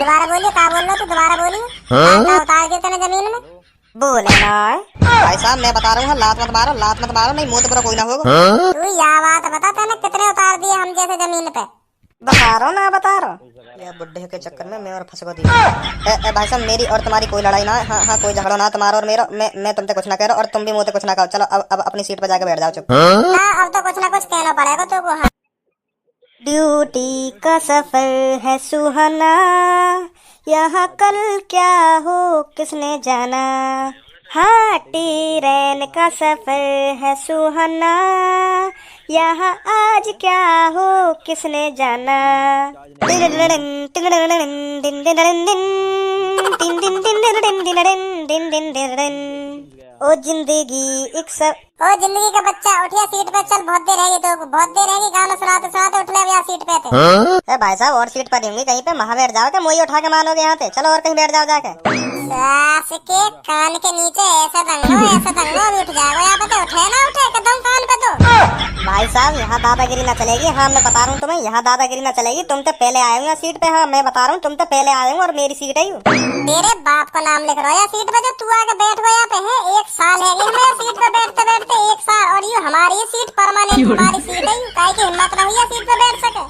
दोबारा बोलिए, क्या बोल रहे हो तू? दोबारा बोलिए। क्या उतार दिया तूने जमीन में? बोले ना। भाई साहब मैं बता रहा हूँ, लात मत मारो, लात मत मारो, नहीं मुंह तो पूरा कोई ना होगा। तू यह बात बता, तूने कितने उतार दिए हम जैसे जमीन पे? बता रहा हूँ ना, बता रहा हूँ। ये बुड्ढे के चक्कर में मैं और फंस गई। भाई साहब मेरी और तुम्हारी कोई लड़ाई ना है। हाँ हाँ, कोई झगड़ा ना तुम्हारा और मेरा। मैं तुमसे कुछ ना कह रहा और तुम भी मुझे कुछ ना कहो। चलो अब अपनी सीट पर जाके बैठ जाओ, चुप। हाँ, अब तो कुछ ना कुछ कहना पड़ेगा तुमको। हाँ। ड्यूटी का सफर है सुहाना, यहाँ कल क्या हो किसने जाना। हाँ, ट्रेन का सफर है सुहाना, यहाँ आज क्या हो किसने जाना। ओ जिंदगी एक सब। ओ जिंदगी का बच्चा, उठिया सीट पे चल। बहुत देर रहेगी तो बहुत देर रहेगी। गाना सुनाते सुनाते उठ ले भैया सीट पे थे। भाई साहब और सीट पर होंगी कहीं पे, वहाँ बैठ जाओ क्या? मुझे उठा के मानोगे यहाँ पे? चलो और कहीं बैठ जाओ जाके। सास के कान के नीचे ऐसा दंगो अभी उठ जाएगा यहाँ पे। तो उठे ना उठे कदम कान पे तो। भाई साहब यहाँ दादागिरी ना चलेगी। हाँ मैं बता रहा हूँ तुम्हें, यहाँ दादागिरी ना चलेगी। तुम तो पहले आए हो सीट पे। हाँ मैं बता रहा हूँ, तुम तो पहले आए हो और मेरी सीट है। तेरे बाप का नाम लिख रहा है सीट पे, जो तू आके बैठ गया पे है। 1 साल है हमें सीट पे बैठते बैठते, 1 साल। और ये हमारी सीट परमानेंट, हमारी सीट है। काहे की हिम्मत ना हुई सीट पे बैठ सके।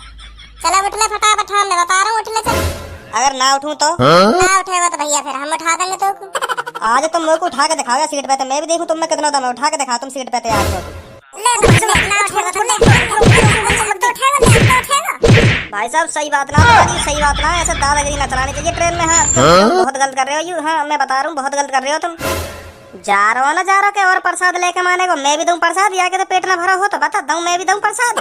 चलो उठ ले फटाफट। हाँ मैं बता रहा हूँ, उठ ले चल। अगर ना उठूं तो? ना उठेगा तो भैया फिर हम उठा देंगे तो। आज तुम मेरे को उठा के दिखाओ सीट पे, तो मैं भी देखूं तुम में कितना दम है। उठा के दिखा तुम सीट पे तैयार हो। भाई साहब सही बात ना, सही बात ना, ऐसे दादागिरी ना चलानी चाहिए ट्रेन में। हाँ तुम बहुत गलत कर रहे हो यू। हाँ मैं बता रहा हूँ, बहुत गलत कर रहे हो तुम। जा रहे हो ना, जा रहे हो क्या और प्रसाद लेके माने को? मैं भी दूं प्रसाद? या के तो पेट ना भरा हो तो बता दूं, मैं भी दूं प्रसाद।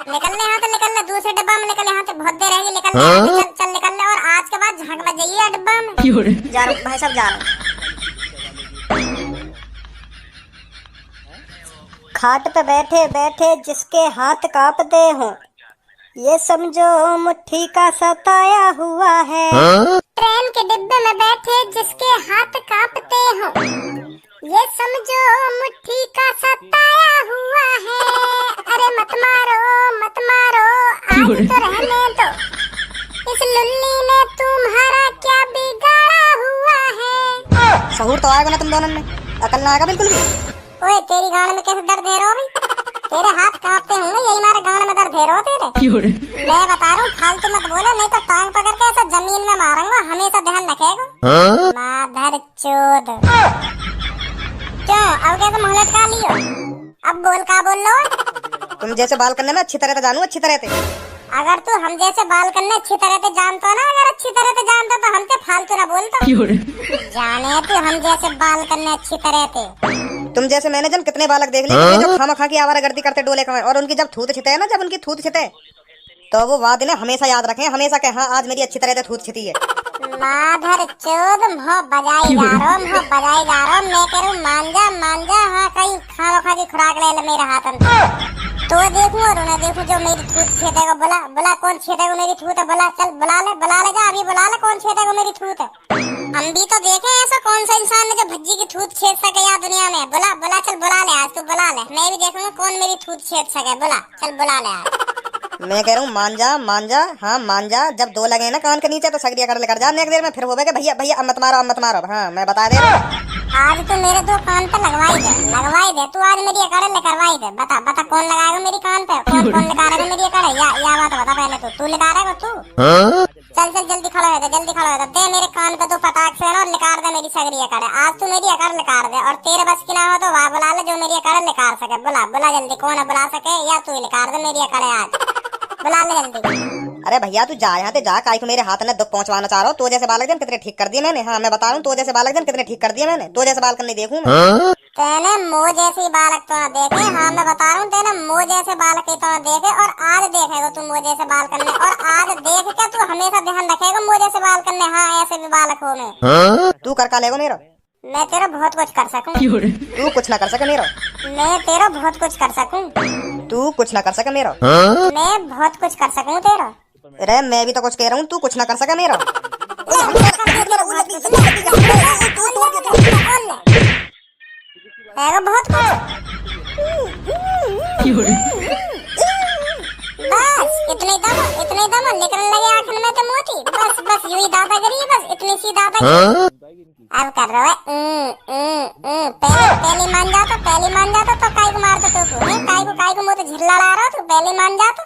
निकलने यहाँ से, निकलने दूसरे डिब्बा में निकल। यहाँ से बहुत देर रहेगी। निकलने चल चल निकलने। और आज के बाद झांक बज जाइए डिब्बा में। जा रहा हूँ भाई साहब, जा रहा हूँ। खाट पे बैठे बैठे जिसके हाथ कांपते हो, ये समझो मुट्ठी का सताया हुआ है। ट्रेन के डिब्बे में बैठे जिसके हाथ कांपते हो, ये समझो मुट्ठी का सताया हुआ है। अरे मत मारो मत मारो, आज तो रहने दो। इस लुल्ली ने तुम्हारा क्या बिगाड़ा हुआ है। सहूर तो आएगा ना तुम दोनों में? अकल ना आएगा बिल्कुल भी? ओए तेरी गान में कैसे दर्द दे रहे हो भाई? तेरे हाथ कांपते होंगे, यही मारे गान में दर्द दे रहे हो तेरे। मैं बता रहा हूँ फालतू मत बोलो, नहीं तो टांग पकड़ के ऐसा जमीन में मारूंगा। हमेशा ध्यान रखेगा। माधर चोद। क्यों अब कैसे मुंह लटका लियो? अब बोल का बोल लो। तुम जैसे बाल करने में अच्छी तरह से जानू, अच्छी तरह से। अगर तू हम जैसे बाल करने अच्छी तरह से जानता ना, अगर अच्छी तरह से जानता तो हमसे फालतू ना बोलता। जाने तू हम जैसे बाल करने अच्छी तरह से। तुम जैसे मैंने जन कितने बालक देख लिए जो खामा खा की आवारागर्दी करते डोले का, और उनकी जब थूत छिते है ना, जब उनकी थूत छिते तो वो बात इन्हें हमेशा याद रखें, हमेशा कहें हाँ आज मेरी अच्छी तरह से थूत छिती है। माधर चोद मुँह बजाई जा रहा हूँ, मुँह बजाई जा रहा हूँ। मैं कह रहा हूँ मान जा। हाँ कहीं खामा खा की खुराक ले मेरे हाथ में तो देखूं और उन्हें देखूं जो मेरी थूत छेदेगा। बुला कौन छेदेगा मेरी थूत है? बुला चल, बुला ले जा अभी, बुला ले कौन छेदेगा मेरी थूत है। हम भी तो देखें ऐसा कौन सा इंसान है जो भज्जी की थूत छेद सके यहाँ दुनिया में। बुला चल, बुला ले आज तू, बुला ले। मैं भी देखूंगा कौन मेरी थूत छेद सके। बुला चल, बुला ले आज। मैं कह रहा हूँ मान जा। हाँ मान जा। जब 2 लगे ना कान के नीचे तो सगड़िया कर लेकर जा। नेक देर में फिर होगा भैया अब मत मारो। हाँ मैं बता दे रहा हूँ। आज तू मेरे 2 कान पे लगवाई दे। तू आज मेरी अकड़ करवाई दे। बता कौन लगाएगा मेरी कान पे? कौन लगा रहेगा मेरी अकड़? या बात बता पहले। तू लगा रहेगा तू? चल जल्दी खड़ा हो जा। दे मेरे कान पे तू पटाख से ना, और लिकार दे मेरी सगड़ी अकड़। आज तू मेरी अकड़ लिकार दे, और तेरे बस की ना हो तो वहाँ बुला ले जो मेरी अकड़ लिकार सके। बुला जल्दी, कौन है बुला सके, या तू लिकार दे मेरी अकड़ आज। बुला ले जल्दी। अरे भैया तू जा यहाँ से जा, काई को मेरे हाथ में दुख पहुंचवाना चाह रहा हूँ। तो जैसे बालक जन कितने ठीक कर दिए मैंने। हाँ मैं बता रहा हूँ, तो जैसे बालक जन कितने ठीक कर दिए मैंने। तो जैसे बाल करने देखूं मैं। तेने मुँह जैसी बालक तो ना देखे। हाँ मैं बता रहा हूँ, तेने मुँह जैसे बालक तो ना देखे, और आज देखेगा तू मुँह जैसे बाल करने। और आज देख के तू हमेशा ध्यान रखेगा मुँह जैसे बाल करने। हाँ ऐसे भी बालक हो मैं। तू कर का लेगा मेरा? मैं तेरा बहुत कुछ कर सकूं। तू कुछ ना कर सके मेरा। मैं तेरा बहुत कुछ कर सकूं। तू कुछ ना कर सके मेरा। मैं बहुत कुछ कर सकूं तेरा। अरे मैं भी तो कुछ कह रहा हूँ, तू कुछ ना कर सके मेरा। बहुत कुछ। बस इतने दम निकलने लगे आखिर में तो मोती। बस बस यूं ही दादागिरी है, बस इतनी सी दादागिरी। अब कर रहा है पहले मान जाता तो काई को मारता तो है, काई को मुंह तो झिल्ला ला रहा, तो पहले मान जाता।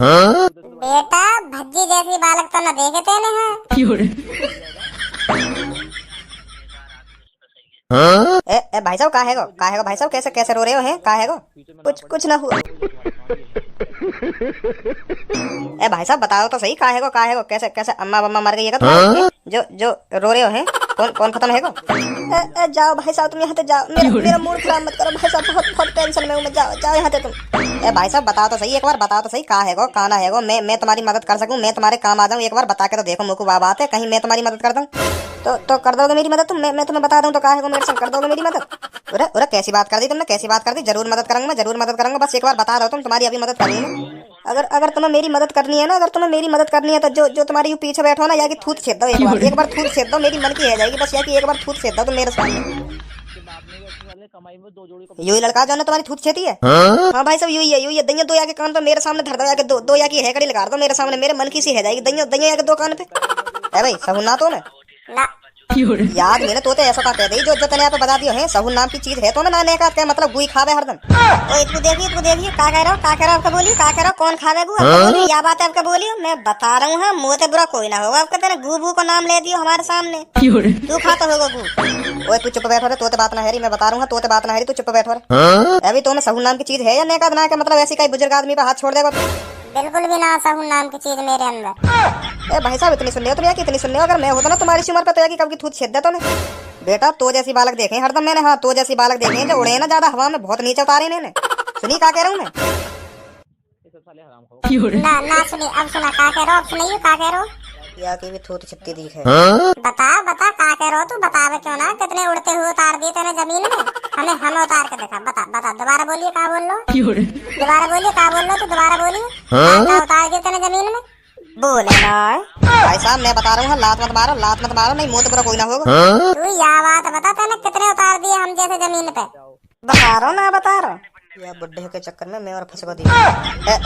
बेटा भज्जी जैसी बालक तो न देखे तेने। ए भाई साहब, का है गो भाई साहब, कैसे कैसे रो रहे हो हैं? का है गो? कुछ ना हुआ। ए भाई साहब बताओ तो सही, का है गो? कैसे कैसे अम्मा बम्मा मर गई है क्या? जो रो रहे हो हैं? कौन खत्म है गो? जाओ भाई साहब, तुम यहाँ से जाओ, मेरा मूड खराब मत करो भाई साहब, बहुत टेंशन में हूँ मैं। जाओ यहाँ से तुम। ए भाई साहब बताओ तो सही, एक बार बताओ तो सही, का है गो, काना है गो? मैं तुम्हारी मदद कर सकूं, मैं तुम्हारे काम आ जाऊं, एक बार बता के तो देखो। मुझको बात है, कहीं मैं तुम्हारी मदद कर दूं तो कर दोगे मेरी मदद तुम? मैं तुम्हें बता दूं तो का है गो, मेरे संग कर दोगे मेरी मदद? अरे कैसी बात कर दी तुमने, कैसी बात कर दी? जरूर मदद करूंगा मैं, जरूर मदद करूंगा, बस एक बार बता दो तुम, तुम्हारी अभी मदद करनी है। अगर तुम्हें मेरी मदद करनी है ना, अगर तुम्हें मेरी मदद करनी है तो जो तुम्हारी पीछे बैठो ना, या कि थूत छेद दो एक बार थूत छेद दो, मेरी मन की है जाएगी बस, या कि एक बार थूत छेद दो तुम मेरे सामने। यू ही लड़का जो ना तुम्हारी थूत छेती है? हाँ भाई साहब, यू ही दइया दो या के कान तो मेरे सामने धर दो, या के दो या की हैकड़ी लगा दो मेरे सामने, मेरे मन की सी है जाएगी दइया या के दो कान पे। है भाई सहून ना तो मैं याद मैंने तो ऐसा का कह दी जो तने यहाँ पे बता दियो है। सहून नाम की चीज है तो मैं नाने का क्या मतलब गुई खावे हरदम। ओए तू देखिए का कह रहा हो आपका बोली, का कह रहा हो? कौन खावे गु आपका बोली? या बात है आपका बोलियो, मैं बता रहा हूँ। हाँ मुँह ते बुरा कोई ना होगा आपका, तेरे गु को नाम ले दियो हमारे सामने, तू खाता होगा गु। ओए तू चुप बैठो रे, तोते बात ना है मैं बता रहा हूँ, तोते बात ना है, तू चुप बैठो रे। अभी तो मैं सहून नाम की चीज है या नेका ना के मतलब ऐसी कई बुजुर्ग आदमी पे हाथ छोड़ देगा? बिल्कुल भी ना सहून नाम की चीज मेरे अंदर। ए भाई साहब इतनी सुन लियो तुम, या कितनी सुन लियो? अगर मैं होता ना तुम्हारी सी उम्र पे तो या कि कब की थूत छेद देता मैं। बेटा तो जैसी बालक देखे हरदम मैंने, हाँ तो जैसी बालक देखे जो उड़े ना ज्यादा हवा में, बहुत नीचे उतारे इन्हें। सुनी का कह रहा हूँ मैं? ना सुनी, अब सुना का कह रहा हो, अब सुनिए का कह रहा हो। या की भी थूत छित्ती दिख है। बता का कह रहा हो तू, बतावे क्यों ना? कितने उड़ते हुए उतार दिए तेने जमीन में, हमें उतार के देखा। बता दोबारा बोलिए का बोल लो, दोबारा बोलिए का बोल लो, तो दोबारा बोलिए का उतार दिए तेने जमीन में। बोले ना भाई साहब, मैं बता रहा हूँ लात मत मारो, नहीं मुँह तो बुरा कोई ना होगा। तू या बात बता तेने कितने उतार दिए हम जैसे जमीन पे? बता रहा या बुड्ढे के चक्कर में मैं और फंस गई।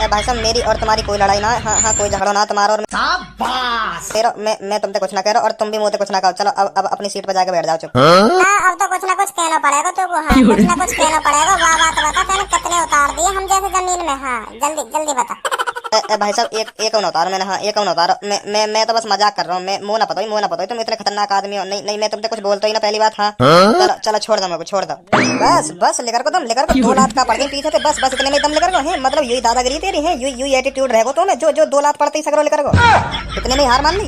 भाई साहब मेरी और तुम्हारी कोई लड़ाई ना है, हाँ कोई झगड़ा ना तुम्हारा और मैं तुमसे कुछ ना कह रहा और तुम भी मुझे कुछ ना कहो। चलो अब अपनी सीट पर जाके बैठ जाओ चुप। अब तो कुछ ना कुछ कहना पड़ेगा तुमको, हाँ कुछ ना कुछ कहना पड़ेगा। वाह बात बता तेने कितने उतार दिए हम जैसे जमीन में? हाँ जल्दी बता। भाई साहब एक उतारो मैंने, हाँ एक उतारो। मैं तो बस मजाक कर रहा हूँ, मैं मुँह ना पता तुम इतने खतरनाक आदमी हो। नहीं मैं तुमसे कुछ बोलता ही ना पहली बात। हाँ चलो छोड़ दो, मेरे को छोड़ दो बस लेकर को 2 लात का पड़ गई पीछे थे, बस इतने में दम लेकर को है, मतलब यही दादागिरी तेरी है, यू एटीट्यूड रहेगा तो मैं जो 2 लात पड़ते ही सगरो लेकर को इतने में हार मान ली।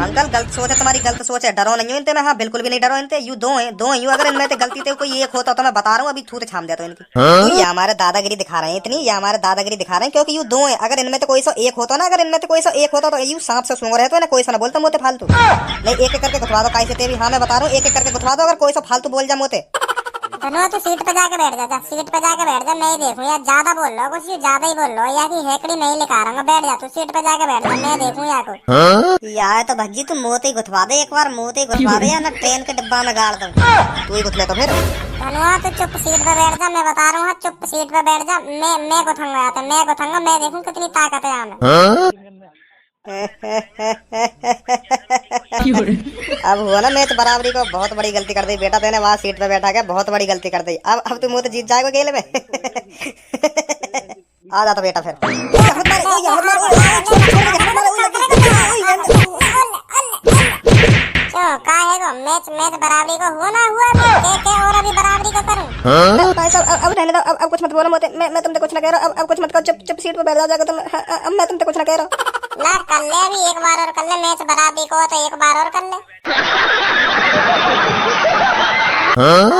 अंकल गलत सोच है तुम्हारी, गलत सोच है, डरो नहीं इनते में। हाँ बिल्कुल भी नहीं डरो इनते, यू दो है यू। अगर इनमें गलती थे कोई एक होता तो मैं बता रहा हूँ अभी थूत छाम देता इनकी। ये हमारे दादागिरी दिखा रहे हैं इतनी, ये हमारे दादागिरी दिखा रहे हैं क्योंकि यू 2 है। अगर इनमें तो कोई सो एक होता ना, अगर इनमें तो कोई सो एक होता तो यू सांप से सूंघ रहे तो ना कोई सा ना बोलता मोते फालतू। नहीं एक करके गुथवा दो कैसे तेरी। हाँ मैं बता रहा हूँ एक करके गुथवा दो, अगर कोई सा फालतू बोल जा मोते। धनुआ तू सीट पे जाके बैठ जा, सीट पे जाके बैठ जा। मैं देखूं यार ज्यादा बोल लो, कुछ ज्यादा ही बोल लो, या कि हेकड़ी नहीं लेकर आऊंगा। बैठ जा तू सीट पे जाके बैठ जा, मैं देखूं या कुछ। यार तो भज्जी तू मोते ही गुथवा दे एक बार, मोते ही गुथवा दे या ना ट्रेन के डिब्बा में गाड़ दूं। तू ही गुथले तो फिर। धनुआ तू चुप सीट पे बैठ जा, मैं बता रहा हूँ चुप सीट पे बैठ जा। मैं गुथूंगा या तो मैं गुथूंगा, मैं देखूं कितनी ताकत है यहाँ। अब हुआ ना मैं तो बराबरी को बहुत बड़ी गलती कर दी बेटा, तेने वहाँ सीट पे बैठा के बहुत बड़ी गलती कर दी। अब तू मुँह तो जीत जाएगा खेल में। आ जा तो बेटा फिर। मैच बराबरी को हुआ ना हुआ के और अभी बराबरी को करूं। भाई साहब अब रहने दो, अब कुछ मत बोलो मोते, मैं तुमसे कुछ ना कह रहा हूँ। अब कुछ मत करो, चुप सीट पे बैठ जाओ तुम। अब मैं तुमसे कुछ ना कह रहा हूँ। ना कर ले अभी एक बार और कर ले, मैच बराबरी को तो एक बार और कर ले।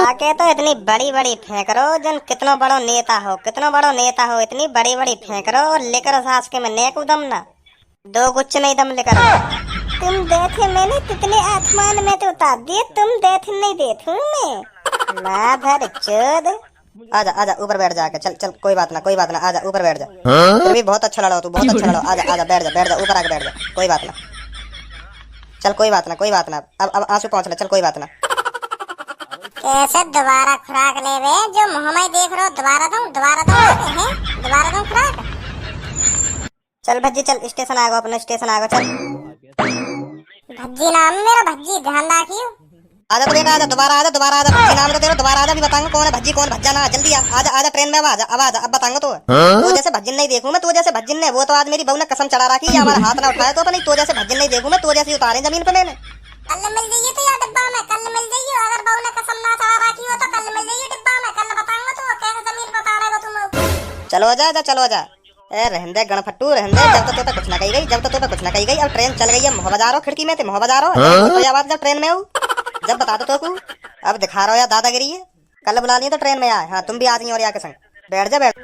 आके तो इतनी बड़ी फेंक रो जन कितना बड़ो नेता हो, इतनी बड़ी फेंक रो और लेकर सास के में नेक दम ना 2 गुच्छ नहीं दम लेकर। तुम देखे मैंने कितने आसमान में तो उतार दिए, तुम देखे नहीं देखूं मैं भर चोद। आजा ऊपर बैठ जा, चल कोई बात ना आजा ऊपर बैठ जा। फिर भी बहुत अच्छा लड़ो तू, बहुत अच्छा लड़ो। आजा बैठ जा ऊपर आके बैठ जा, कोई बात ना। चल कोई बात ना अब आंसू पहुंच ले, चल कोई बात ना। कैसे दोबारा खुराक ले वे जो मुंह में देख रहे हो, दोबारा दूं खुराक। चल भज्जी चल, स्टेशन आ गो, अपना स्टेशन आ गो, चल। भज्जी नाम मेरा, भज्जी ध्यान रखियो। आजा तो बेटा, आजा दोबारा, आजा दोबारा, आजा भज्जी नाम तो तेरा, दोबारा आजा, भी बताऊंगा कौन है भज्जी कौन भज्जा ना, जल्दी आ, आजा आजा ट्रेन में, अब आजा, अब आजा, अब बताऊंगा तो। तो जैसे भज्जिन नहीं देखूं मैं, तो जैसे भज्जिन ने, वो तो आज मेरी बहू ने कसम चढ़ा रखी, हमारा हाथ ना उठाया तो नहीं, तो जैसे भज्जिन नहीं देखूं मैं, तो जैसे उतारे जमीन पे मैंने। कल मिल जाइए तो यार डिब्बा में, कल मिल जाइए, अगर बहू ने कसम ना चढ़ा रखी हो तो कल मिल जाइए डिब्बा में, कल बताऊंगा तो कैसे जमीन पे उतारेगा तुम। चलो आजा, आजा चलो आजा। ए रहंदे गणफट्टू रहंदे, जब तक तो कुछ ना कही गई, जब तक तो कुछ ना कही गई, अब ट्रेन चल गई है, मोह बजा रहा खिड़की में, मोह बजा रहा तो आवाज जब ट्रेन में हो, जब बता दो तो अब दिखा रहा हो यार दादागिरी है। कल बुला लिए तो ट्रेन में आए, हाँ तुम भी आ रही हो और यहाँ के संग बैठ जा, बैठ।